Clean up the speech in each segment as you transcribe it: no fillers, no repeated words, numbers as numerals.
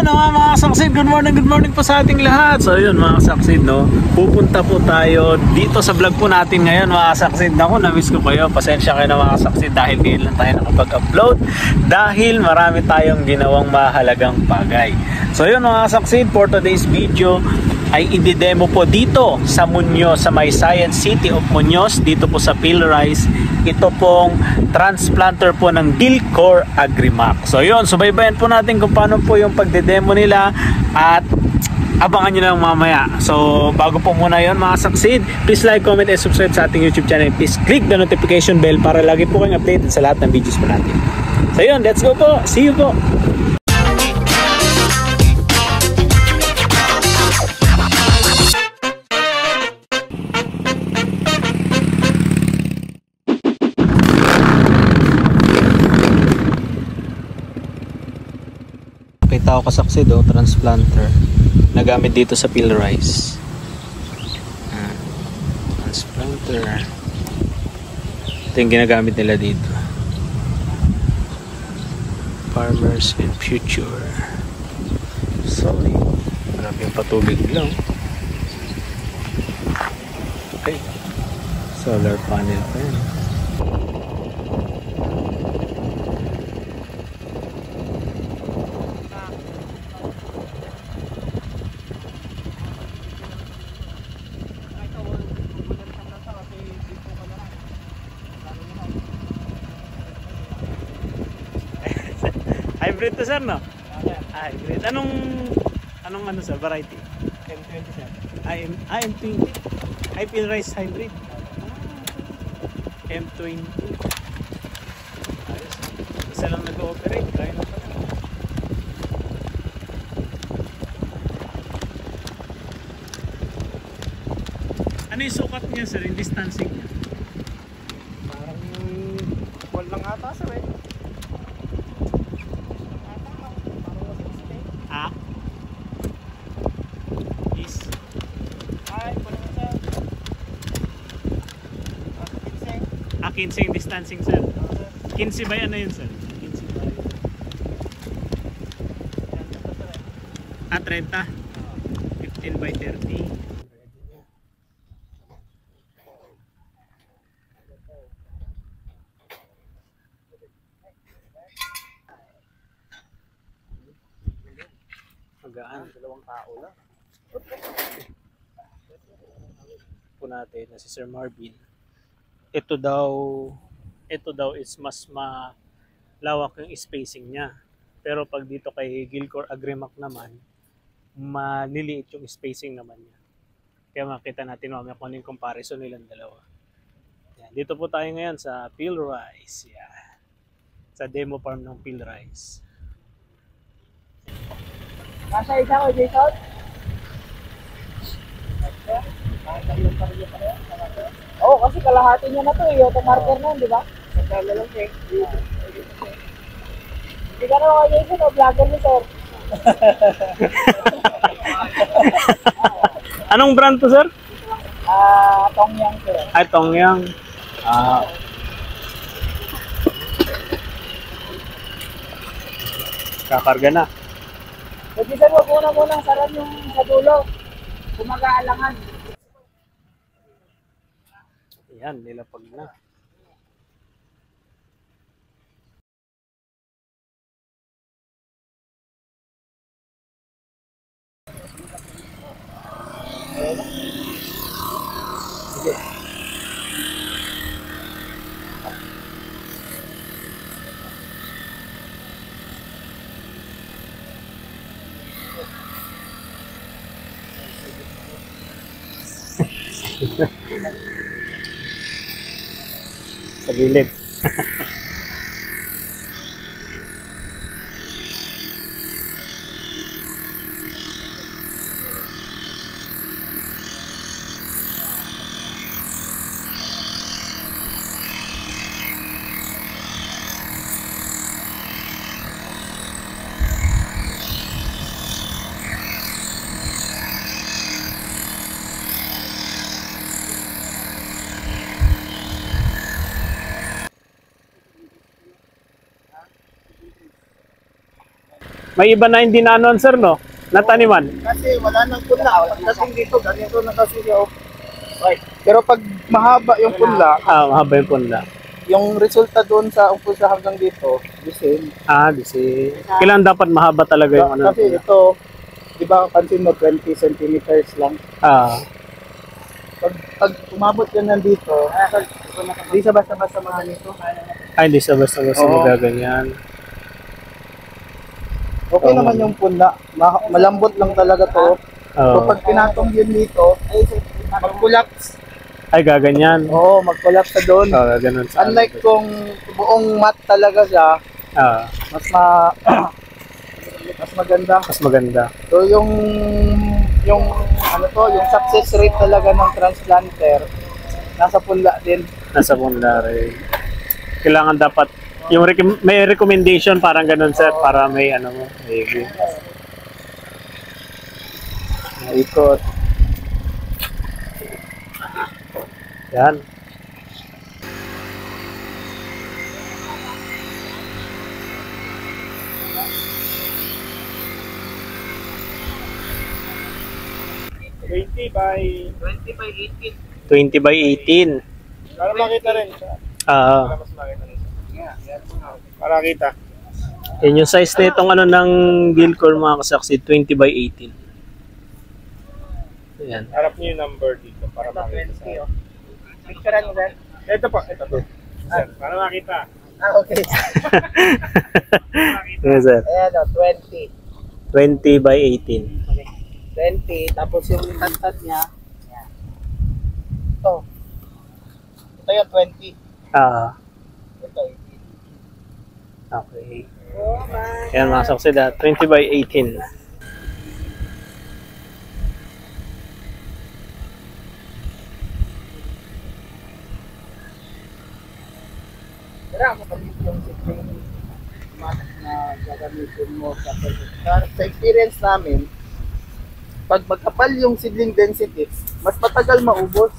Yun mga kasaksid, good morning po sa ating lahat. So yun mga kasaksid, no, pupunta po tayo dito sa vlog po natin ngayon mga kasaksid. Naku, na-miss ko kayo, pasensya kayo na mga kasaksid dahil ngayon lang tayo nakapag-upload dahil marami tayong ginawang mahalagang bagay. So yun mga kasaksid, for today's video ay i-demo po dito sa Muñoz, sa may Science City of Muñoz, dito po sa Pilrice. Ito pong transplanter po ng Gilcor Agrimac. So yun, subaybayan po natin kung paano po yung pagde-demo nila at abangan nyo lang mamaya. So bago po muna yun mga saksid, please like, comment, and subscribe sa ating YouTube channel. Please click the notification bell para lagi po kayong updated sa lahat ng videos po natin. So yun, let's go po. See you po. Kita ko kasaksid, transplanter nagamit dito sa Pilrice. Transplanter, ito yung ginagamit nila dito. Farmers in future. Sorry, marami yung patubig lang. Okay, solar panel pa yan. Hybrid to sir, no? Hybrid. Anong ano sir, variety? M20 sir. M20. Ay, Pilrice hybrid. M20. Ayos. Isa lang nag-ooperate. Kaya na pala. Ano yung sukat niya sir, yung distancing niya? Parang wall lang ata sir eh. Ah, 15 yung distancing sir. 15 by ano yun sir? 15 by 30. 15 by 30. Magaan. Dalawang tao lang. Po natin na si Sir Marvin. Ito daw is mas malawak yung spacing niya. Pero pag dito kay Gilcor Agrimac naman, maliliit yung spacing naman niya. Kaya makita natin mamaya kung ano yung comparison nilang dalawa. Yan. Dito po tayo ngayon sa Pilrice. Yan. Sa demo farm ng Pilrice. Nasa isa ko, Jason? Oo, kasi kalahati niya na to eh. Auto marker na, di ba? Nagkala lang eh. Hindi ka naman kayo Jason, o vlogger niyo sir. Anong brand to sir? Tongyang sir. Ay, Tongyang. Kakarga na. So Jason, wag muna saran yung sa dulo. Kumag-aalangan. Yan, nilapag na. Sige. Sa gilid. May iba na hindi na ano, sir, no? Nataniman. Kasi wala nang punla. Pagdating dito, ganito na kasi yung... Right. Pero pag mahaba yung punla, Mahaba yung punla. yung resulta doon sa umpisa hanggang dito, the same. Di si... Kailan dapat mahaba talaga yung ano? Kasi ito, di ba pansin mo 20 centimeters lang. Pag umabot yan nandito, di sa basta-basta mga nito. Hindi sa basta-basta magaganyan. Okay naman yung punla. Malambot lang talaga to. So pag pinatong yun dito, mag-collapse. Gaganyan. Mag-collapse sa doon. Ganun. Unlike kung buong mat talaga siya, mas maganda. Mas maganda. So yung success rate talaga ng transplanter nasa punla din. Nasa punla rin. Kailangan dapat yung may recommendation parang ganun, sir, para may ano mo, maybe. Ikot. Yan. by 20 by 18. Para makita rin siya. Mas makita rin siya. Para kita. Yan yung size na itong ano ng Gilcor, mga kasaksi, 20 by 18. Yan. Harap niyo yung number dito para makita sa... Picturean mo din? Ito po, ito po. Para makita. Okay. Yes, sir. Ayan o, 20. 20 by 18. 20, tapos yung itantat niya, ito. Ito yung 20. Ito, 18. Okay. Yan, mga kasaksi, 20 by 18. Kaya ako palit yung sitting mat na gagamitin mo sa pagkakar. Sa experience namin, pag magkapal yung seedling density, mas matagal maubos.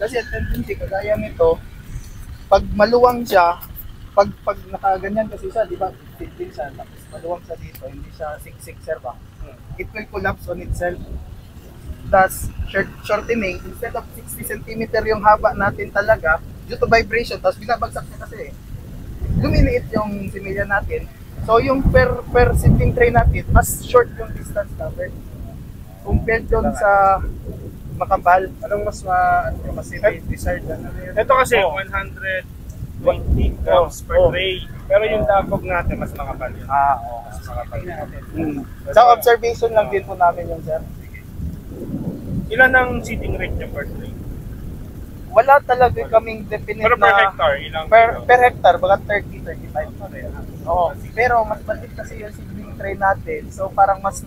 Kasi ang tendency, kagaya nito, pag maluwang siya, pag nakaganyan kasi siya, di ba, seedling siya, tapos maluwang siya dito, hindi siya siksik, sir ba? It will collapse on itself. Thus, shortening, instead of 60 cm yung haba natin talaga, due to vibration, tapos binabagsak niya kasi, lumiliit yung similya natin. So yung per seedling tray natin, mas short yung distance covered. Compared doon sa makapal. Anong mas desired? Ito kasi 120 grams per tray. Pero yung dapog natin, mas makapal yun. Mas makapal yun. Sa observation lang din po namin yung sir. Ilan ang seeding rate niya per tray? Wala talaga kaming definite Pero per na hectare, ilang per hectare, baka 30-35. Oo. Pero mas maliit kasi yung seedling tray natin. So parang mas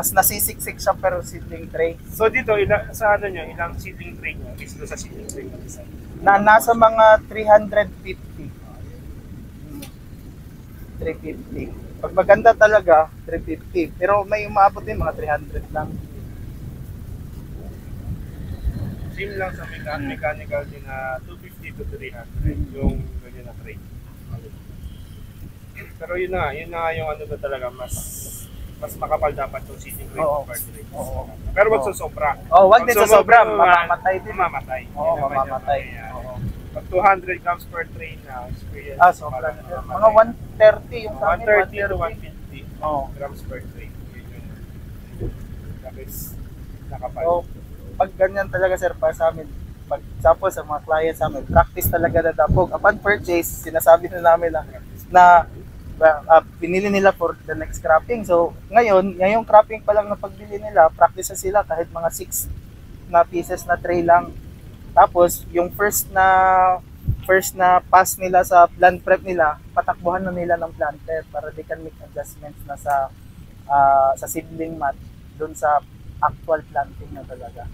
nasisiksik siya per seedling tray. So dito, sa ano nyo, ilang seedling tray nyo is doon sa seedling tray nyo isa? Nasa mga 350. 350. Pag maganda talaga, 350. Pero may umaabot din mga 300 lang. Same lang sa mechanical din na 250 to 300 yung ganyan na tray. Pero yun na yung ano na talaga, mas makapal dapat yung seedling tray per tray. Pero wag sa sobra. Wag din sa sobra, mamamatay din. Mamamatay. Mamamatay. Pag 200 grams per tray na experience. Sobra. Mga 130 yung sa amin, 130 to 150 grams per tray. Yun yung tapos nakapal. Pag ganyan talaga sir, para sa amin, pag example sa mga clients sa amin, practice talaga na dapog. Upon purchase, sinasabi na namin na pinili nila for the next cropping. So ngayong cropping pa lang na pagbili nila, practice na sila kahit mga 6 na pieces na tray lang. Tapos yung first na pass nila sa plant prep nila, patakbuhan na nila ng planter para they can make adjustments na sa seedling mat doon sa actual planting na talaga.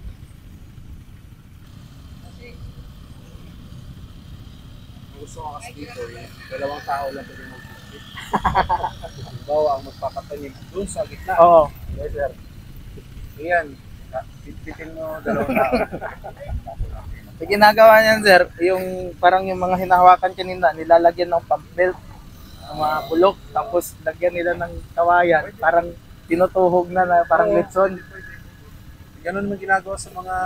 Gusto ko kasi dito, dalawang tao lang pwede mag-visit. Bawa ang magpapatanim doon sa gitna. Yes sir. Ayan, bitbitin mo dalawang tao. So, ginagawa niyan sir, yung parang yung mga hinahawakan kanina, nilalagyan ng pump belt. ng mga bulok, tapos lagyan nila ng kawayan, parang tinutuhog na parang litson. Ganun naman ginagawa sa mga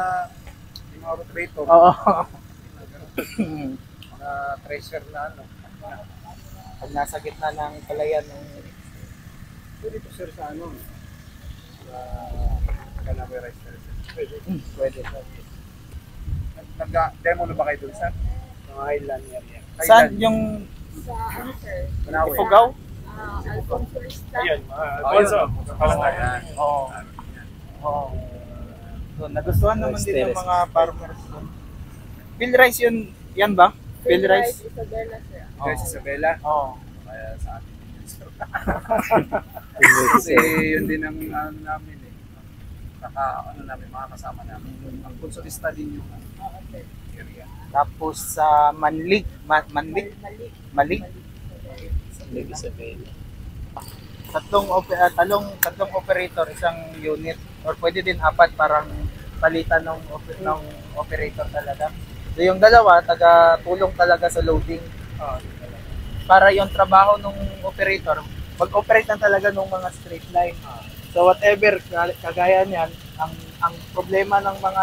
rotator. Oo. Mga treasure na ano. Pag nasa gitna ng palayan ng Pwede to sir sa ano. Calaveras. pwede. Nag-demo na ba kayo dun sa? Mga Highland yan. Saan yung Sa ano sir? Manawi. Ifugao? Alfonso Rista. Ayun, Alfonso. Palatayan. Oo. Oo. So, nagustuhan naman din ng mga farmers doon. Field rice yun, yan ba? Field rice? Isabela sir. Guys, Isabela. Oo. Kaya sa atin. Kasi yun din ang ano namin eh. Saka ano namin, mga kasama namin. Ang konsolista din yung area. Tapos sa Manlig. Malig? Tatlong operator, isang unit. Or pwede din apat, parang palitan ng operator talaga. So yung dalawa, taga-tulong talaga sa loading. Para yung trabaho ng operator, mag-operate na talaga ng mga straight line. So whatever, kagaya niyan, ang problema ng mga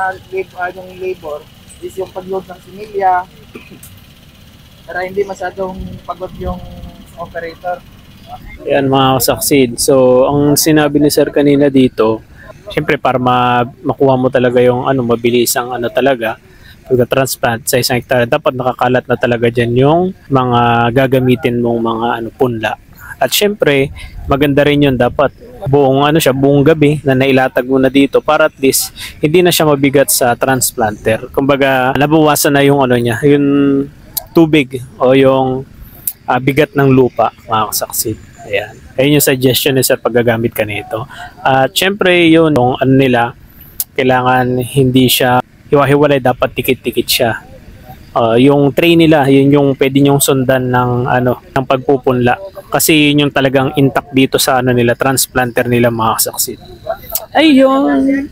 labor is yung pag-load ng similya, para hindi masyadong pagod yung operator. Yan mga kasaksid. So, ang sinabi ni Sir kanina dito, syempre para makuha mo talaga yung mabilis ang talaga, pagka-transplant sa isang hektarya, dapat nakakalat na talaga dyan yung mga gagamitin mong mga punla. At syempre, maganda rin yun, dapat buong buong gabi na nailatag mo na dito para at least hindi na siya mabigat sa transplanter. Kumbaga, nabawasan na yung yung tubig o yung bigat ng lupa, mga kasaksid. Ayan. Ayun yung suggestion ni Sir paggagamit ka nito. At syempre yun, yung nila, kailangan hindi siya hiwa-hiwalay, dapat tikit-tikit siya. Yung tray nila, yun yung pwede nyong sundan ng ng pagpupunla. Kasi yun yung talagang intact dito sa nila, transplanter nila, mga kasaksid. Ayun.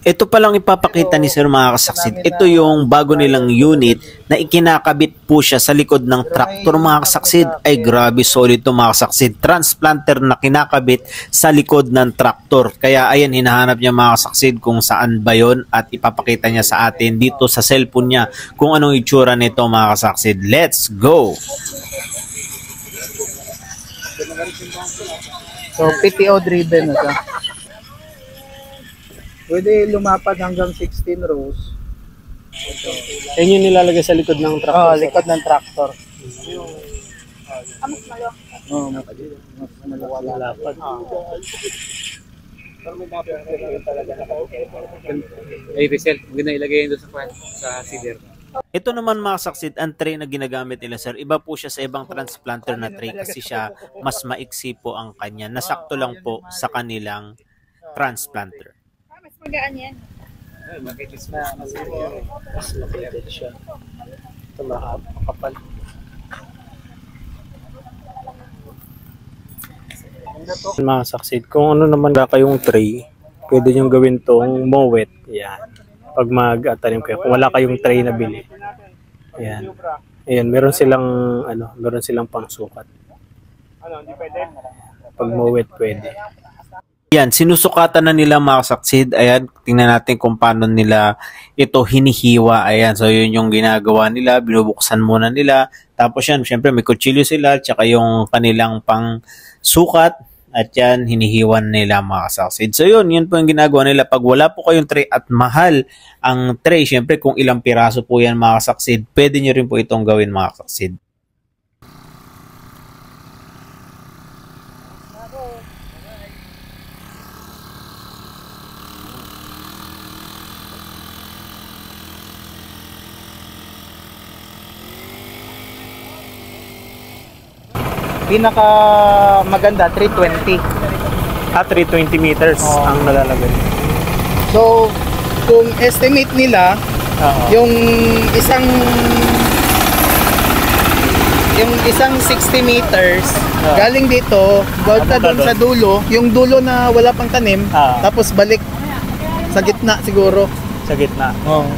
Ito palang ipapakita ni Sir mga kasaksid. Ito yung bago nilang unit na ikinakabit po siya sa likod ng traktor mga kasaksid. Ay grabe, solid to mga kasaksid. Transplanter na kinakabit sa likod ng traktor. Kaya ayan, hinahanap niya mga kasaksid kung saan ba yun at ipapakita niya sa atin dito sa cellphone niya kung anong itsura nito mga kasaksid. Let's go! So PTO driven na siya. Pwede lumapad hanggang 16 rows. Yan yung nilalagay sa likod ng traktor. Likod ng traktor. Mas malawak. Mas malapad. Ay, Rizal, maganda ilagay yun doon sa seeder. Ito naman mga kasaksid, ang tray na ginagamit nila Sir, iba po siya sa ibang transplanter na tray kasi siya mas maiksi po ang kanya. Nasakto lang po sa kanilang transplanter. Mas magaan yan. Mas makilit siya. Ito makapal. Mga saksid, kung ano naman na kayong tray, pwede nyo gawin tong mowet. Yan. Pag mag-atanim kayo, kung wala kayong tray na bili. Yan. Ayan, meron silang pangsukat. Hindi pwede? Pag mowet, pwede. Yan, sinusukatan na nila mga kasaksid. Ayan, tingnan natin kung paano nila ito hinihiwa. Ayan, so yun yung ginagawa nila. Binubuksan muna nila. Tapos yan, syempre may kutsilyo sila. Tsaka yung kanilang pang sukat. At yan, hinihiwan nila mga kasaksid. So yun po yung ginagawa nila. Pag wala po kayong tray at mahal ang tray, syempre kung ilang piraso po yan mga kasaksid, pwede nyo rin po itong gawin mga kasaksid. Pinaka maganda 320. 320 meters ang nalalagay. So kung estimate nila yung isang 60 meters galing dito basta doon sa dulo, yung dulo na wala pang tanim, tapos balik sa gitna siguro. Sa gitna. Oo.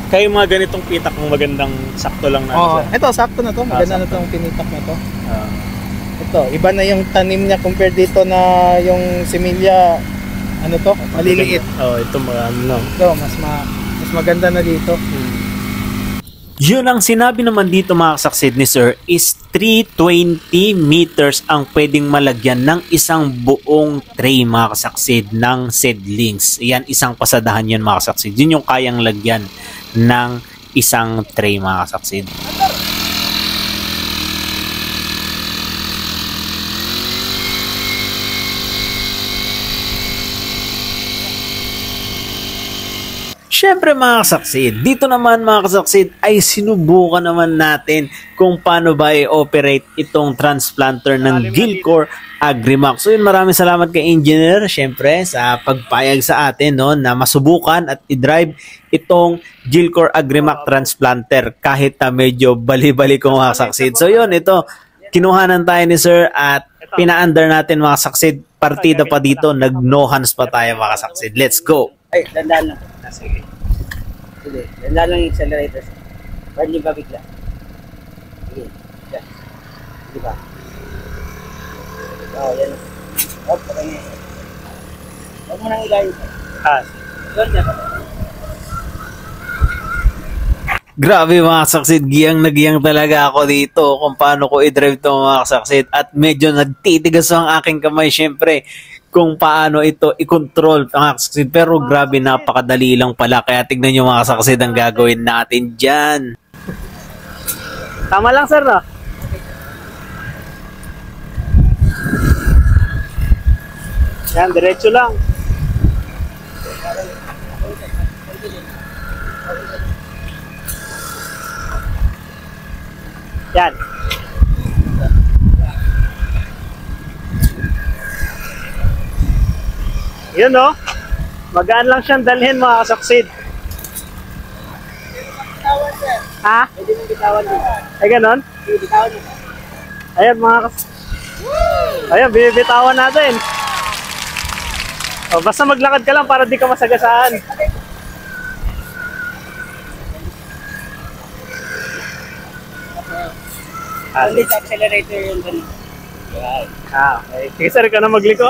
Kayo mga ganitong pitak ng magandang sakto lang na. Oh, sir. ito sakto na to. Maganda na sakto. tong pinitak na to. Ah. Ito, iba na yung tanim niya compared dito na yung similya ano to, maliliit. Oh, ito mga ano. Ito, mas maganda na dito. Yun ang sinabi naman dito mga kasaksid ni Sir is 320 meters ang pwedeng malagyan ng isang buong tray mga kasaksid ng seedlings. Yan, isang pasadahan yun mga kasaksid. Yun yung kayang lagyan ng isang tray mga kasaksid. Siyempre mga kasaksid, dito naman mga kasaksid ay sinubukan naman natin kung paano ba i-operate itong transplanter ng Gilcor Agrimax. So yun, maraming salamat kay Engineer siyempre sa pagpayag sa atin no, na masubukan at i-drive itong Gilcor Agrimax transplanter kahit na medyo bali-bali kung mga kasaksid. So yun, ito, kinuhanan tayo ni Sir at pina-under natin mga kasaksid. Partida pa dito, nag-no hands pa tayo mga kasaksid. Let's go! Ay, dandaan lang. Sige. Sige, dandaan lang yung accelerator. Pwede hindi ba bigla? Sige. Yan. Di ba? Oo, yan. Huwag pa kayo. Huwag mo nang ilayin. Doon dyan. Grabe mga kasaksid, giyang na giyang talaga ako dito kung paano ko i-drive ito mga kasaksid at medyo nagtitigas ang aking kamay syempre kung paano ito i-control mga kasaksid, pero grabe napakadali lang pala, kaya tignan nyo mga kasaksid ang gagawin natin dyan. Tama lang sir no? Yan, diretso lang. Yan. Yun no? Magaan lang siyang dalhin mga kasaksid. Ha? Pwede mong bitawan din. Ay ganon? Pwede bitawan din. Ayan mga Ayan, binibitawan natin. O, basta maglakad ka lang para di ka masagasaan. Only sa accelerator yung ganun. Okay. Sige sir, ikaw na magliko.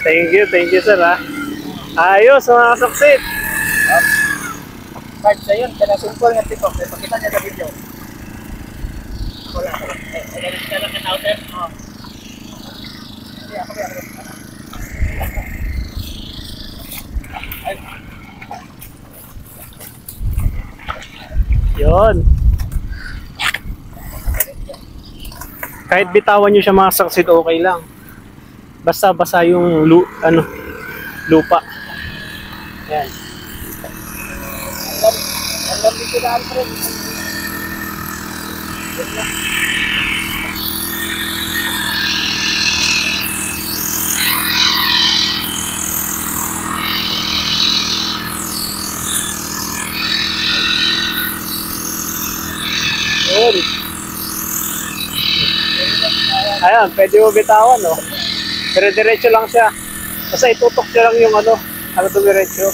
Thank you sir ha. Ayos mga kasaksid. Card sa yun, kaya simple nga TikTok. Pakita niya sa video. Wala. Kaya lang ka sir. Oo. Yun. Kahit bitawan nyo siya mga saksid, okay lang. Basta basa yung lupa. Yan. Hanggang dito na ang friend. Yun. Ayan, pwede mo bitawan, no? Pero diretso lang siya. Basta itutok siya lang yung diretso.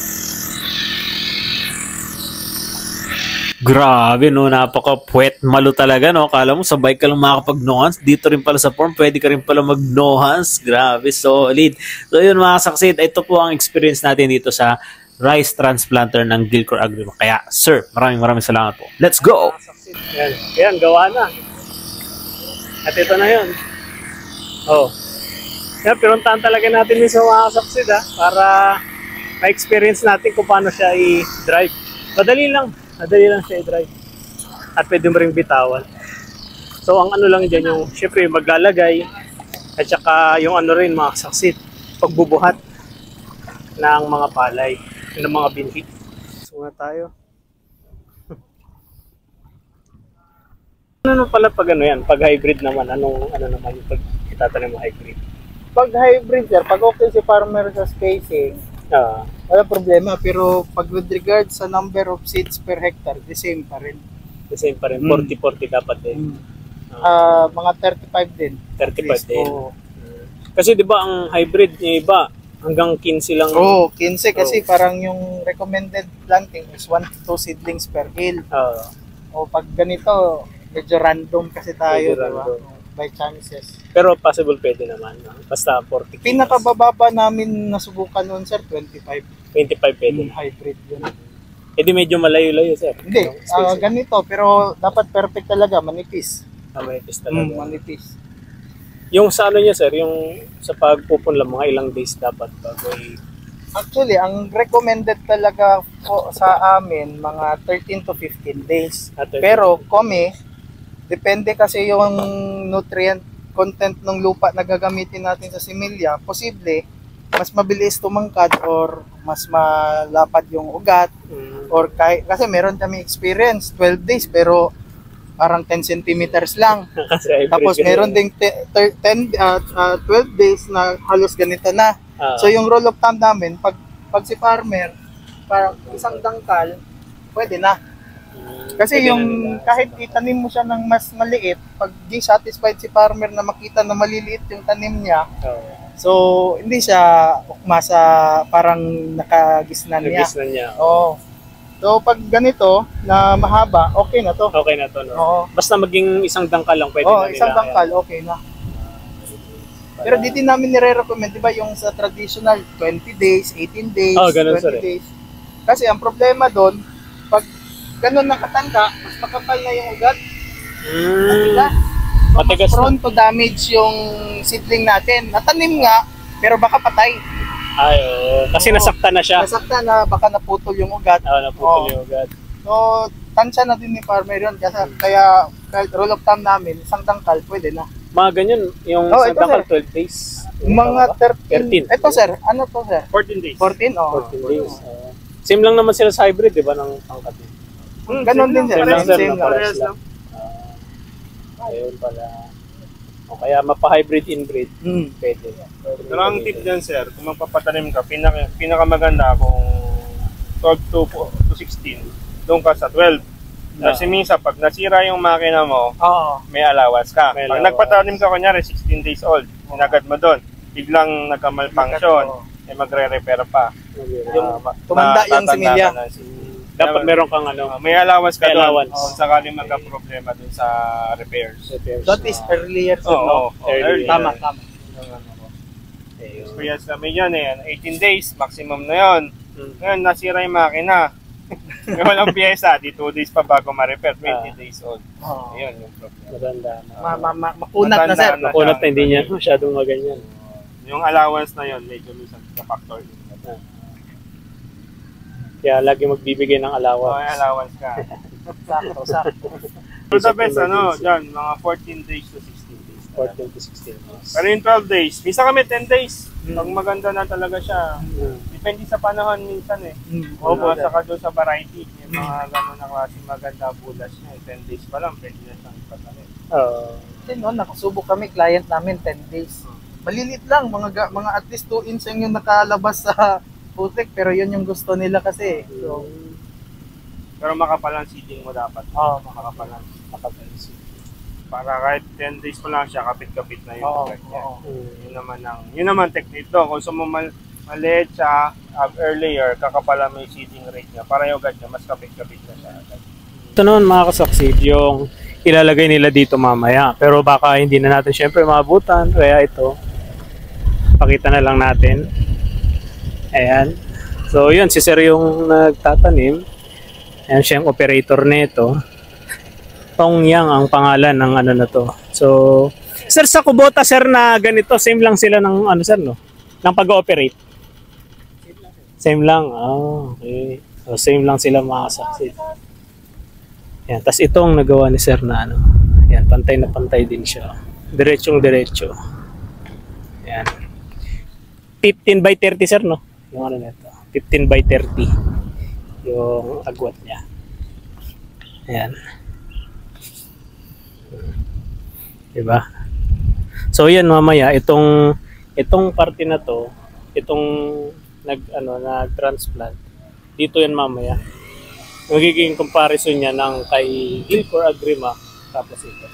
Grabe no, napaka-puwet malo talaga no. Kala mo sabay ka lang makakapag-no-hands. Dito rin pala sa form, pwede ka rin pala mag-no-hands. Grabe, solid. So yun mga kasaksid, ito po ang experience natin dito sa rice transplanter ng Gilcor Agrimax. Kaya sir, maraming salamat po. Let's go! Yan, yan, gawa na. At ito na yun. Oh. Yan, pinuntahan talaga natin minsan mga kasaksid ha, para ma-experience natin kung paano siya i-drive. Madali lang siya i-drive. At pwede mo rin bitawan. So ang ano lang dyan yung, syempre maglalagay, at saka yung ano rin mga kasaksid, pagbubuhat ng mga palay, ng mga binhi. So nga tayo. Ano pala pag ano yan? Pag hybrid naman, ano naman yung pag itatanim mo hybrid? Pag hybrid sir, pag okay si farmer sa spacing, wala problema. Pero pag with regard sa number of seeds per hectare, the same pa rin. The same pa rin, 40-40 dapat din. Mga 35 din. 35 din. Oo. Kasi di ba ang hybrid yung iba, Hanggang 15 lang. Oo, 15 kasi parang yung recommended planting is 1 to 2 seedlings per hill. Oo. O pag ganito, medyo random kasi tayo, Medyo di ba? random. By chances. Pero possible pwede naman. No? Basta 40 kilos. Pinakabababa namin nasubukan noon, sir, 25. 25 pwede. Yung hybrid yun. Eh di medyo malayo-layo, sir. Hindi, ganito, pero dapat perfect talaga, manipis. Manipis talaga. Manipis. Yung sa ano niya, sir, yung sa pagpupunla, mga ilang days dapat bago Actually, ang recommended talaga po sa amin, mga 13 to 15 days. Pero kami, depende kasi yung nutrient content ng lupa na gagamitin natin sa similya, posible mas mabilis tumangkad or mas malapad yung ugat or kasi meron kami experience 12 days pero parang 10 centimeters lang. Tapos meron ding 12 days na halos ganito na. So yung rule of thumb namin, pag si farmer, parang isang dangkal, pwede na. Kasi yung kahit itanim mo siya ng mas maliit, pag di satisfied si farmer na makita na maliliit yung tanim niya, so hindi siya ukma sa parang nakagisnan niya. Nagisnan niya. Oo. So pag ganito na mahaba, okay na to. Okay na to, no? Oo. Basta maging isang dangkal lang pwede Oo, na nila. isang dangkal, okay na. Pero di din namin nire-recommend, di ba, yung sa traditional 20 days, 18 days, ganun, 20 days. Kasi ang problema doon, pag ganun nakatangka, mas makapal na yung ugat. Diba? Matigas Prone to damage yung seedling natin. Natanim nga, pero baka patay. Ay, oo. Kasi nasaktan na siya. Nasaktan na, baka naputol yung ugat. Naputol yung ugat. So, tansya na din ni farmer yun. Kaya rule of thumb namin, isang tangkal, pwede na. Mga ganyan, yung ito, sandakal sir. 12 days. Mga 13. 13. Ito sir, ano to sir? 14 days. 14? 14 days. Same lang naman sila sa hybrid, di ba, ng pangkat? Ganon din sir. Same lang, sir. Same lang. Parehas lang. Ayun pala. O kaya mapa-hybrid inbreed, pwede. Pero ang tip dyan, sir, kung magpapatanim ka, pinakamaganda kung 12 to 16, doon ka sa 12. Kasi minsan, pag nasira yung makina mo, may allowance ka. Pag nagpatanim ka, kunyari, 16 days old, sinagad mo doon, biglang nagka-malfunction, magre-repair pa. Tumanda yung similya. Dapat meron kang ano, may allowance ka doon allowance. kung sakaling magka-problema doon sa repairs. That is earlier sir, Oo, no? earlier. Tama. Experience namin yan eh. 18 days, maximum na yun. Ngayon, nasira yung makina. May walang pyesa, di 2 days pa bago ma-repair, 20 days old. Ayun yung problema. Maganda. Makunat na sir. Makunat na, hindi niya masyadong maganyan. Yung allowance na yun, medyo minsan ka-factor din. Kaya lagi magbibigay ng allowance. May allowance ka. Sakto. So the best, dyan, mga 14 days to 16 days. 14 to 16 days. Pero yung 12 days, minsan kami 10 days. Pag maganda na talaga siya. Depende sa panahon minsan eh. Saka doon sa variety. Yung mga gano'n na klase maganda bulas niya. 10 days pa lang, pwede na siyang ipatanim. Kasi noon, nakasubok kami, client namin 10 days. Malilit lang, mga at least 2 inch yung nakalabas sa putik, pero yun yung gusto nila kasi. So, pero makapal ang seeding mo dapat. Makapal ang seeding. Para kahit 10 days pa lang siya, kapit-kapit na yung ugat niya. Yun naman technique doon. Kung maliit siya, earlier, kakapala mo yung seeding rate niya. Para yung ugat niya, mas kapit-kapit na siya. Ito naman mga kasaksid, yung ilalagay nila dito mamaya. Pero baka hindi na natin syempre maabutan. Kaya ito, pakita na lang natin. Ayan. So yun, si sir yung nagtatanim. Ayan siya yung operator nito. Tong Yang ang pangalan ng ano na to. So, sir, sa Kubota sir na ganito, same lang sila ng ano sir no? Ng pag-ooperate. Same lang. Okay. So, same lang sila mga kasaksid. Ayan, tas itong nagawa ni sir na ano. Ayan, pantay na pantay din siya. Diretsong diretso. Ayan. 15 by 30 sir no? Yung ano nito. 15 by 30. Yung agwat niya. Ayan. Diba? So yan mamaya itong parte na to, itong nag-transplant. Dito yan mamaya. Magiging comparison niya ng kay Hilcor Agrima tapos ito.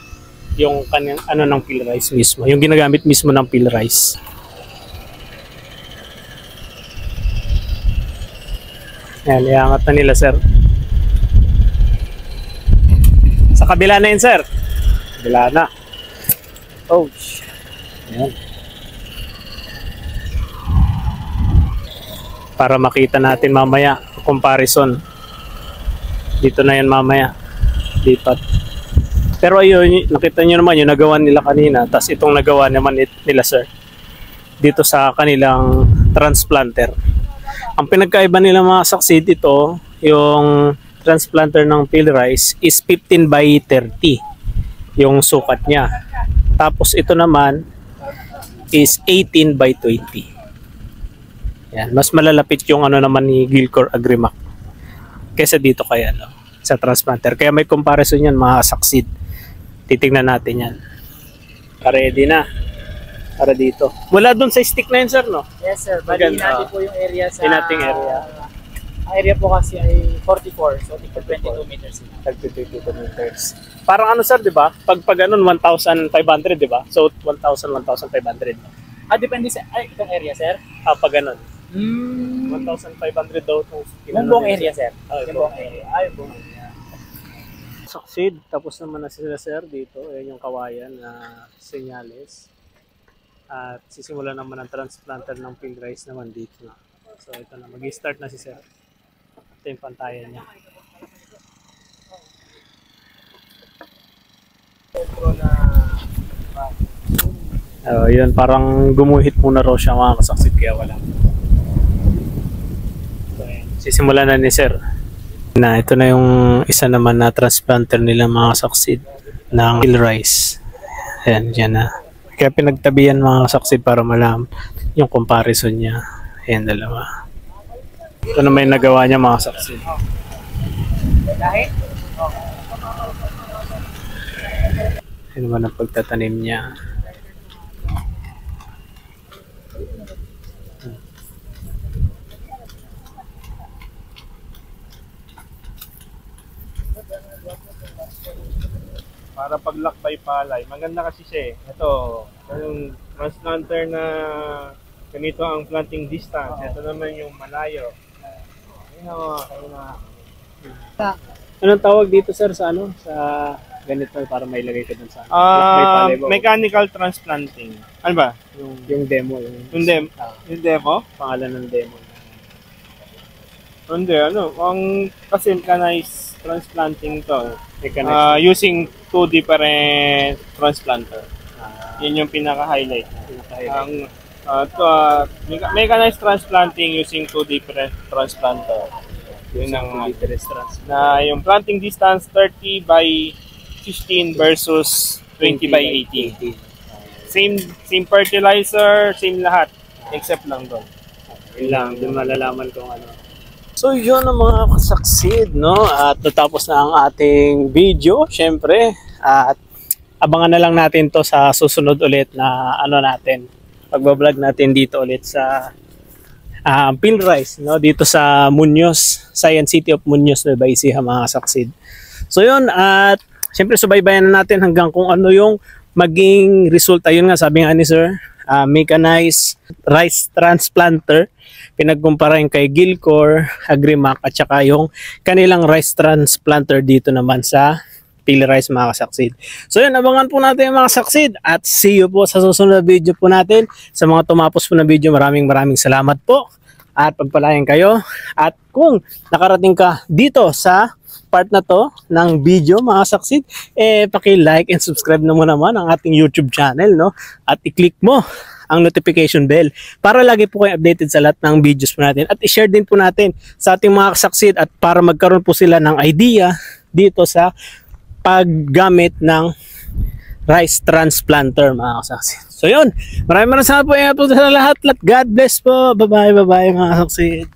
Yung kanyang ng peel rice mismo, yung ginagamit mismo ng peel rice. Ayan, iangat na nila, sir. Sa kabila na yun, sir. Kabila na. Oh, ayan. Para makita natin mamaya, comparison. Dito na yan mamaya. Lipat. Pero ayun, nakita nyo naman yung nagawa nila kanina. Tapos itong nagawa naman nila, sir. Dito sa kanilang transplanter. Ang pinagkaiba nila mga succeed ito, yung transplanter ng Pilrice is 15 by 30 yung sukat niya. Tapos ito naman is 18 by 20. Yan, mas malalapit yung ano naman ni Gilcor Agrimac kaysa dito kaya sa transplanter. Kaya may comparison yan mga succeed. Titingnan natin yan. Ready na. Para dito. Mula doon sa stick na yun, sir, no? Yes, sir. Bali natin po yung area sa... Inating area. Ang area po kasi ay 44, so tigpa 22 meters. 22 meters. Parang ano, sir, di ba? Pag ganun, 1,500, di ba? So, 1,000, 1,500. Depende sa... Ay, itong area, sir? Pag ganun. 1,500 daw itong... Yung buong area, sir. Yung buong area. Ay, buong area. Succeed. Tapos naman na sila, sir, dito. Ayan yung kawayan na senyales. At sisimula naman ang transplanter ng Pilrice naman dito na. So ito na, mag-start na si sir. Ito yung pantayan niya. Yun, parang gumuhit muna raw siya mga kasaksit kaya wala. So, sisimula na ni sir. Ito na yung isa naman na transplanter nila mga kasaksit ng Pilrice. Ayan, dyan na. Kaya pinagtabihan mga kasaksid para malaman yung comparison niya. Ayan, dalawa. Ito naman yung nagawa niya mga kasaksid. Ayan naman ang pagtatanim niya. Para paglakbay palay. Maganda kasi siya eh. Ito, yung transplanter na ganito ang planting distance. Ito naman yung malayo. Anong tawag dito, sir, sa ano? Sa ganito para may ilagay ko dun sa lakbay palay ba? Mechanical transplanting. Ano ba? Yung demo. Yung demo? Pangalan ng demo. Hindi, ano? Kasi mechanized transplanting to. Using 2 different transplanter. Yun yung pinaka-highlight. Ang mechanized transplanting using 2 different transplanter. Yun ang na yung planting distance 30 by 15 versus 20 by 18. Same fertilizer, same lahat except lang doon. Yun lang, doon malalaman kung ano. So yun ang mga kasaksid, no? At natapos na ang ating video, syempre. At abangan na lang natin to sa susunod ulit na ano natin. Pagbablog natin dito ulit sa Pilrice, no? Dito sa Muñoz, Science City of Muñoz, Nueva Ecija, mga kasaksid. So yun, at syempre subaybayan na natin hanggang kung ano yung maging resulta. Yun nga, sabi nga ni sir, mechanized rice transplanter. Pinagkumpara yung kay Gilcor Agrimac at saka yung kanilang rice transplanter dito naman sa Pilrice, mga kasaksid. So yun, abangan po natin yung mga kasaksid at see you po sa susunod na video po natin. Sa mga tumapos po na video, maraming salamat po at pagpalain kayo. At kung nakarating ka dito sa part na to ng video, mga kasaksid, paki-like and subscribe naman ang ating YouTube channel, no? At i-click mo ang notification bell para lagi po kayo updated sa lahat ng videos po natin. At i-share din po natin sa ating mga kasaksid at para magkaroon po sila ng idea dito sa paggamit ng rice transplanter, mga kasaksid. So yun, maraming salamat po sa lahat. God bless po. Bye-bye mga kasaksid.